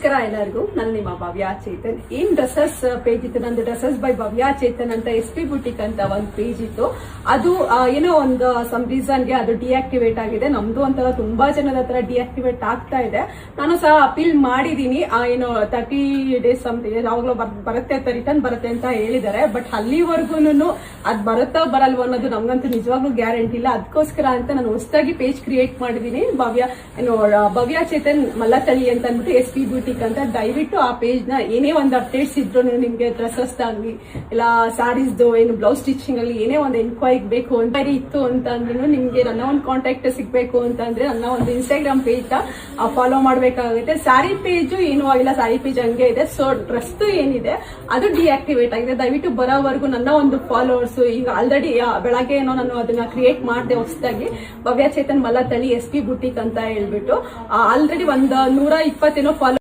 ನಮಸ್ಕಾರ ಎಲ್ಲರಿಗೂ. ನಾನು ನಿಮ್ಮ ಭವ್ಯ ಚೇತನ್. ಏನ್ ಡ್ರೆಸ್ಸಸ್ ಪೇಜ್ ಇತ್ತು ನಂದು, ಡ್ರೆಸ್ಸಸ್ ಬೈ ಭವ್ಯ ಚೇತನ್ ಅಂತ SP ಬುಟಿಕ್ ಅಂತ ಒಂದು ಪೇಜ್ ಇತ್ತು. ಅದು ಏನೋ ಒಂದು ಸಮ್ ರೀಸನ್ಗೆ ಅದು ಡಿಆಕ್ಟಿವೇಟ್ ಆಗಿದೆ. ನಮ್ದು ಒಂಥರ ತುಂಬಾ ಜನದ ಹತ್ರ ಡಿಆಕ್ಟಿವೇಟ್ ಆಗ್ತಾ ಇದೆ. ನಾನು ಸಹ ಅಪೀಲ್ ಮಾಡಿದೀನಿ, ಏನೋ 30 days ಸಮಥಿಂಗ್ ಯಾವಾಗಲೂ ಬರುತ್ತೆ ಅಂತ, ರಿಟರ್ನ್ ಬರುತ್ತೆ ಅಂತ ಹೇಳಿದ್ದಾರೆ. ಬಟ್ ಅಲ್ಲಿವರೆಗೂ ಅದ್ ಬರುತ್ತಾ ಬರಲ್ವ ಅನ್ನೋದು ನಮ್ಗಂತೂ ನಿಜವಾಗ್ಲೂ ಗ್ಯಾರಂಟಿ ಇಲ್ಲ. ಅದಕ್ಕೋಸ್ಕರ ಅಂತ ನಾನು ಹೊಸದಾಗಿ ಪೇಜ್ ಕ್ರಿಯೇಟ್ ಮಾಡಿದೀನಿ, ಭವ್ಯ ಚೇತನ್ ಮಲ್ಲತಳಿ ಅಂತ ಅಂದ್ಬಿಟ್ಟು SP ಬುಟಿಕ್ ಅಂತ. ದಯವಿಟ್ಟು ಆ ಪೇಜ್ ನ ಏನೇ ಒಂದು ಅಪ್ಡೇಟ್ಸ್ ಇದ್ರು ನಿಮ್ಗೆ ಡ್ರೆಸ್ಸಸ್ ಆಗ್ಲಿ ಇಲ್ಲ ಸ್ಯಾರೀಸ್ ಏನು ಬ್ಲೌಸ್ ಸ್ಟಿಚಿಂಗ್ ಅಲ್ಲಿ ಏನೇ ಒಂದು ಎನ್ಕ್ವೈರಿ ಬೇಕು ಅಂತ ಇತ್ತು ಅಂತ ಅಂದ್ರೆ ನಿಮ್ಗೆ ನನ್ನ ಒಂದು ಕಾಂಟ್ಯಾಕ್ಟ್ ಸಿಗ್ಬೇಕು ಅಂತ ಅಂದ್ರೆ ನನ್ನ ಒಂದು ಇನ್ಸ್ಟಾಗ್ರಾಮ್ ಪೇಜ್ ನ ಫಾಲೋ ಮಾಡ್ಬೇಕಾಗುತ್ತೆ. ಸ್ಯಾರಿ ಪೇಜ್ ಏನೂ ಆಗಿಲ್ಲ, ಸ್ಯಾರಿ ಪೇಜ್ ಹಂಗೆ ಇದೆ. ಸೊ ಡ್ರೆಸ್ ಏನಿದೆ ಅದು ಡಿಆಕ್ಟಿವೇಟ್ ಆಗಿದೆ. ದಯವಿಟ್ಟು ಬರೋವರೆಗೂ ನನ್ನ ಒಂದು ಫಾಲೋವರ್ಸ್, ಈಗ ಆಲ್ರೆಡಿ ಬೆಳಗ್ಗೆ ಏನೋ ನಾನು ಅದನ್ನ ಕ್ರಿಯೇಟ್ ಮಾಡಿದೆ ಹೊಸದಾಗಿ, ಭವ್ಯ ಚೇತನ್ ಮಲ್ಲತಳಿ SP ಬುಟಿಕ್ ಅಂತ ಹೇಳ್ಬಿಟ್ಟು ಆಲ್ರೆಡಿ ಒಂದು 120 ಫಾಲೋ